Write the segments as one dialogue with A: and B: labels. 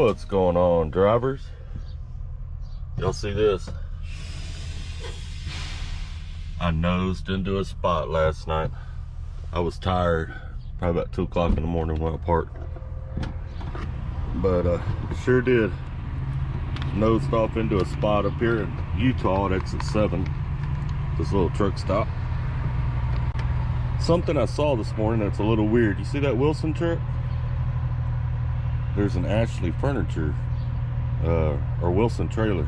A: What's going on, drivers? Y'all see this? I nosed into a spot last night. I was tired, probably about 2 o'clock in the morning when I parked. But sure did. Nosed off into a spot up here in Utah at exit 7. This little truck stop. Something I saw this morning that's a little weird. You see that Wilson truck? There's an Ashley Furniture, or Wilson trailer.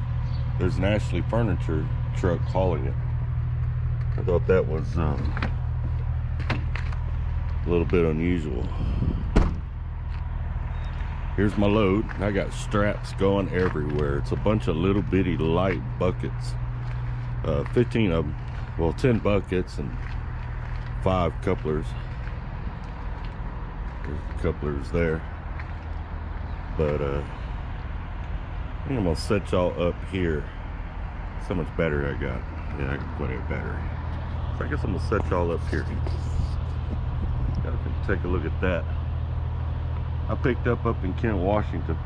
A: There's an Ashley Furniture truck hauling it. I thought that was a little bit unusual. Here's my load. I got straps going everywhere. It's a bunch of little bitty light buckets. 15 of them. Well, 10 buckets and 5 couplers. There's the couplers there. But I think I'm gonna set y'all up here. See how much battery I got. Yeah, I got plenty of battery. So I guess I'm gonna set y'all up here. Gotta take a look at that. I picked up in Kent, Washington,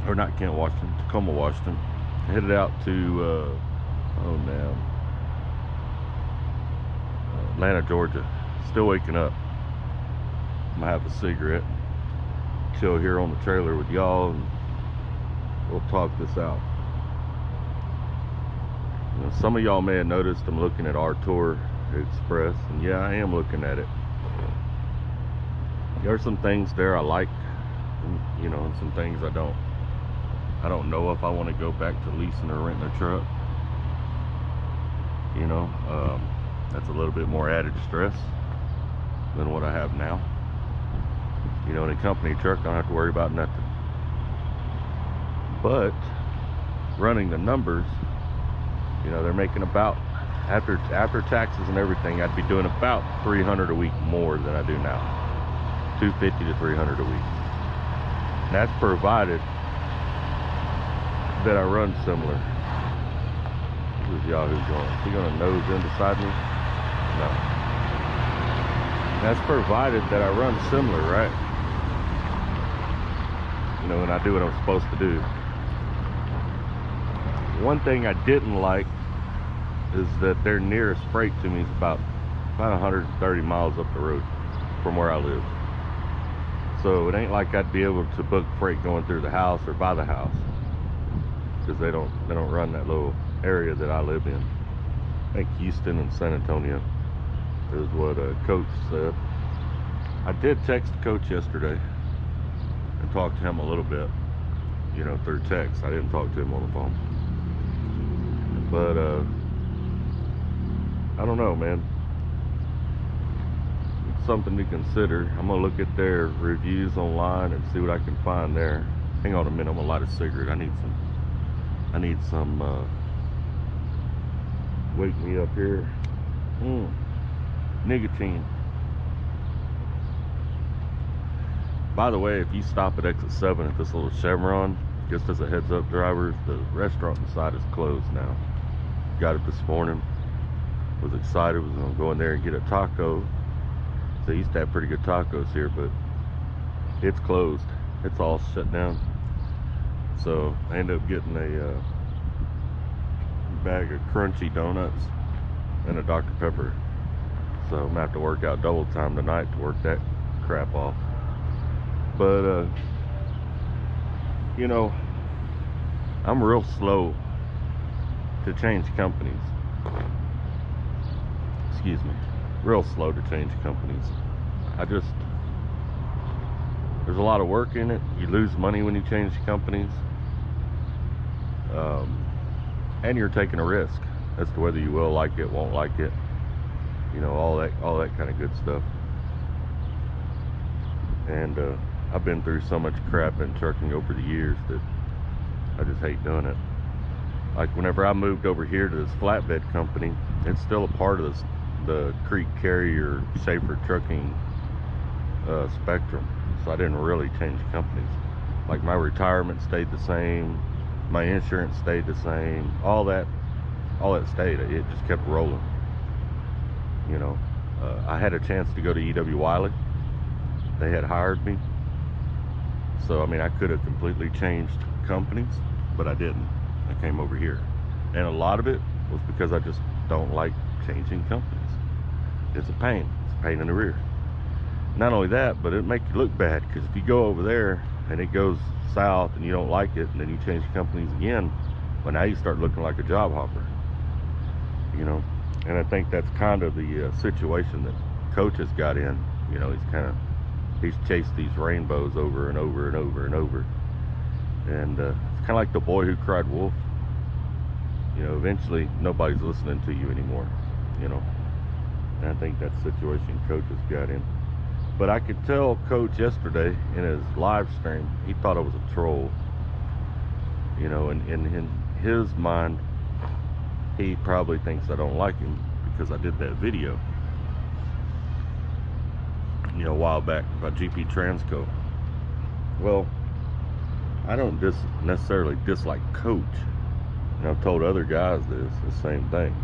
A: or not Kent, Washington, Tacoma, Washington. Headed out to Atlanta, Georgia. Still waking up. I'm gonna have a cigarette, chill here on the trailer with y'all, and we'll talk this out. You know, some of y'all may have noticed I'm looking at Artur Express, and yeah, I am looking at it. There are some things there I like, and, you know, and some things I don't. I don't know if I want to go back to leasing or renting a truck. You know, that's a little bit more added stress than what I have now. You know, in a company truck, I don't have to worry about nothing. But running the numbers, you know, they're making about, after taxes and everything, I'd be doing about $300 a week more than I do now. $250 to $300 a week. And that's provided that I run similar. Who's Yahoo going? Is he gonna nose in beside me? No. That's provided that I run similar, right? You know, and I do what I'm supposed to do. One thing I didn't like is that their nearest freight to me is about 130 miles up the road from where I live. So it ain't like I'd be able to book freight going through the house or by the house, because they don't run that little area that I live in. I think Houston and San Antonio is what Coach said. I did text Coach yesterday and talk to him a little bit, you know, through text. I didn't talk to him on the phone. But I don't know, man. It's something to consider. I'm gonna look at their reviews online and see what I can find there. Hang on a minute, I'm gonna light a cigarette. I need some wake me up here. Nicotine. By the way, if you stop at exit 7 at this little Chevron, just as a heads up, drivers, the restaurant inside is closed now. Got it this morning. Was excited, was gonna go in there and get a taco. They used to have pretty good tacos here, but it's closed. It's all shut down. So I ended up getting a bag of crunchy donuts and a Dr. Pepper. So I'm gonna have to work out double time tonight to work that crap off. But you know, I'm real slow to change companies. Excuse me. Real slow to change companies. There's a lot of work in it. You lose money when you change companies. And you're taking a risk as to whether you will like it, won't like it. You know, all that kind of good stuff. And I've been through so much crap in trucking over the years that I just hate doing it. Like whenever I moved over here to this flatbed company, it's still a part of the Creek Carrier Schaefer trucking spectrum. So I didn't really change companies. Like my retirement stayed the same, my insurance stayed the same, all that stayed. It just kept rolling. You know, I had a chance to go to E.W. Wiley. They had hired me. So I mean, I could have completely changed companies, but I didn't. I came over here, and a lot of it was because I just don't like changing companies. It's a pain. It's a pain in the rear. Not only that, but it make you look bad, because if you go over there and it goes south and you don't like it, and then you change companies again, well, now you start looking like a job hopper, you know. And I think that's kind of the situation that Coach has got in. You know, he's chased these rainbows over and over and over and over, and it's kind of like the boy who cried wolf. You know, eventually nobody's listening to you anymore, you know. And I think that's the situation Coach has got in. But I could tell Coach yesterday in his live stream, he thought I was a troll. You know, and in his mind, he probably thinks I don't like him because I did that video, you know, a while back about GP Transco. Well, I don't necessarily dislike Coach. And I've told other guys the same thing.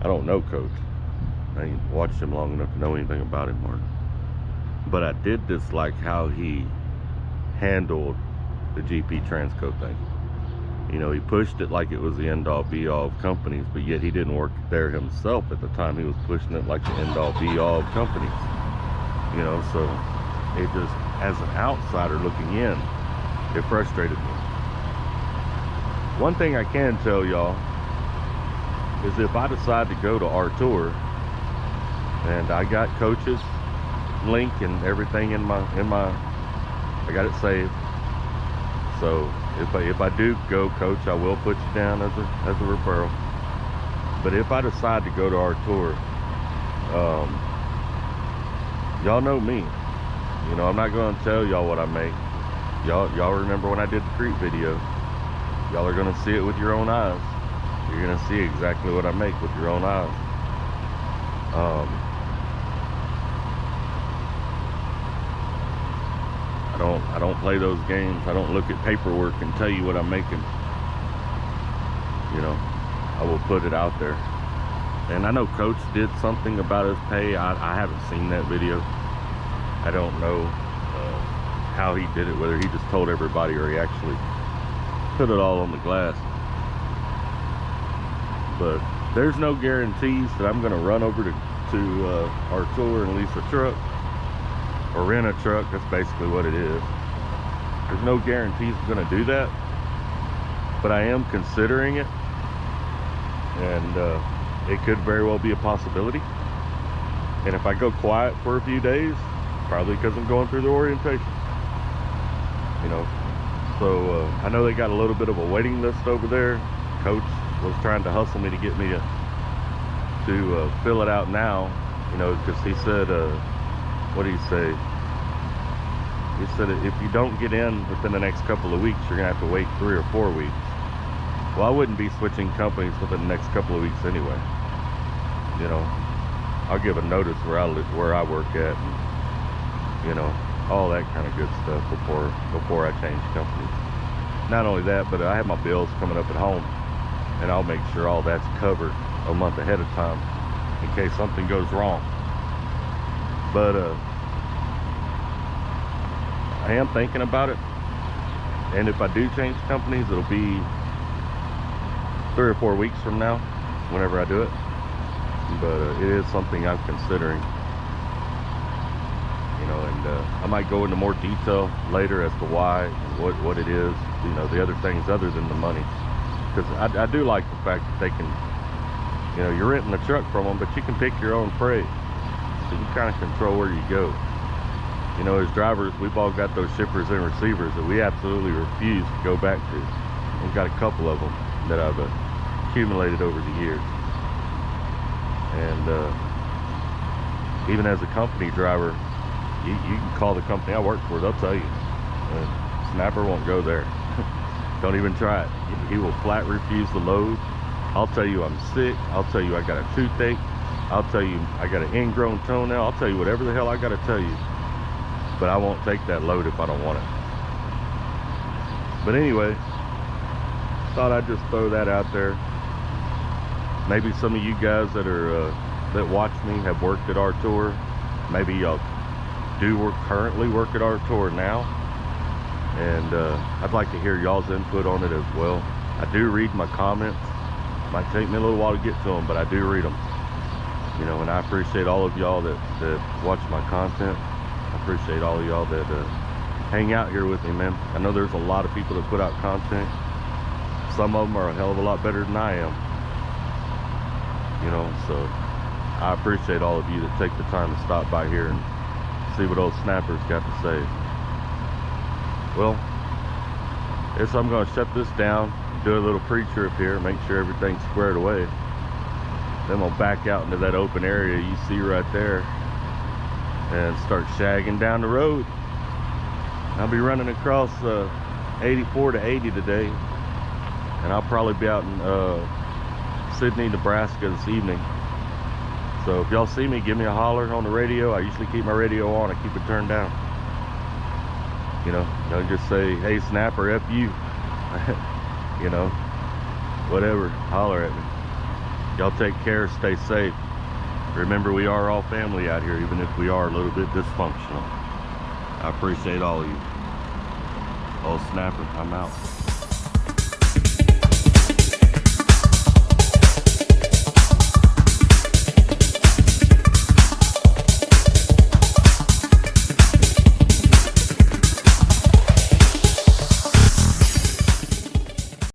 A: I don't know Coach. I ain't watched him long enough to know anything about him, Martin. But I did dislike how he handled the GP Transco thing. You know, he pushed it like it was the end-all be-all of companies, but yet he didn't work there himself at the time. He was pushing it like the end-all be-all of companies. You know, so it just, as an outsider looking in, it frustrated me. One thing I can tell y'all is if I decide to go to Autur, and I got Coach's link and everything in my I got it saved. So if I do go, Coach, I will put you down as a referral. But if I decide to go to Artur, y'all know me. You know, I'm not going to tell y'all what I make. Y'all remember when I did the Crete video? Y'all are going to see it with your own eyes. You're going to see exactly what I make with your own eyes. I don't play those games. I don't look at paperwork and tell you what I'm making. You know, I will put it out there. And I know Coach did something about his pay. I haven't seen that video. I don't know how he did it, whether he just told everybody or he actually put it all on the glass. But there's no guarantees that I'm going to run over to Artur and lease a truck or rent a truck. That's basically what it is. There's no guarantees I'm going to do that, but I am considering it, and it could very well be a possibility. And if I go quiet for a few days, probably because I'm going through the orientation, you know. So I know they got a little bit of a waiting list over there. Coach was trying to hustle me to get me to fill it out now, you know, because he said, what did he say? He said if you don't get in within the next couple of weeks, you're gonna have to wait 3 or 4 weeks. Well, I wouldn't be switching companies within the next couple of weeks anyway. You know, I'll give a notice where I work at, and, you know, all that kind of good stuff before I change companies. Not only that, but I have my bills coming up at home, and I'll make sure all that's covered a month ahead of time in case something goes wrong. But I am thinking about it, and if I do change companies, it'll be 3 or 4 weeks from now, whenever I do it. But it is something I'm considering, you know, and I might go into more detail later as to why and what it is, you know, the other things other than the money, because I do like the fact that they can, you know, you're renting a truck from them, but you can pick your own freight, so you kind of control where you go. You know, as drivers, we've all got those shippers and receivers that we absolutely refuse to go back to. We've got a couple of them that I've accumulated over the years. And even as a company driver, you can call the company I work for, they'll tell you, Snapper won't go there. Don't even try it. He will flat refuse the load. I'll tell you I'm sick. I'll tell you I got a toothache. I'll tell you I got an ingrown toenail. I'll tell you whatever the hell I got to tell you. But I won't take that load if I don't want it. But anyway, thought I'd just throw that out there. Maybe some of you guys that watch me have worked at Artur. Maybe y'all currently work at Artur now. and I'd like to hear y'all's input on it as well. I do read my comments. Might take me a little while to get to them, but I do read them. You know, and I appreciate all of y'all that watch my content. I appreciate all of y'all that hang out here with me, man. I know there's a lot of people that put out content. Some of them are a hell of a lot better than I am. You know, so I appreciate all of you that take the time to stop by here and see what old Snapper's got to say. Well, I guess I'm going to shut this down, do a little pre-trip here, make sure everything's squared away. Then we'll back out into that open area you see right there and start shagging down the road. I'll be running across 84 to 80 today, and I'll probably be out in Sydney, Nebraska this evening. So if y'all see me, give me a holler on the radio. I usually keep my radio on. I keep it turned down. You know, don't just say, hey, Snapper, F you. You know, whatever, holler at me. Y'all take care, stay safe. Remember, we are all family out here, even if we are a little bit dysfunctional. I appreciate all of you. Old Snapper, I'm out.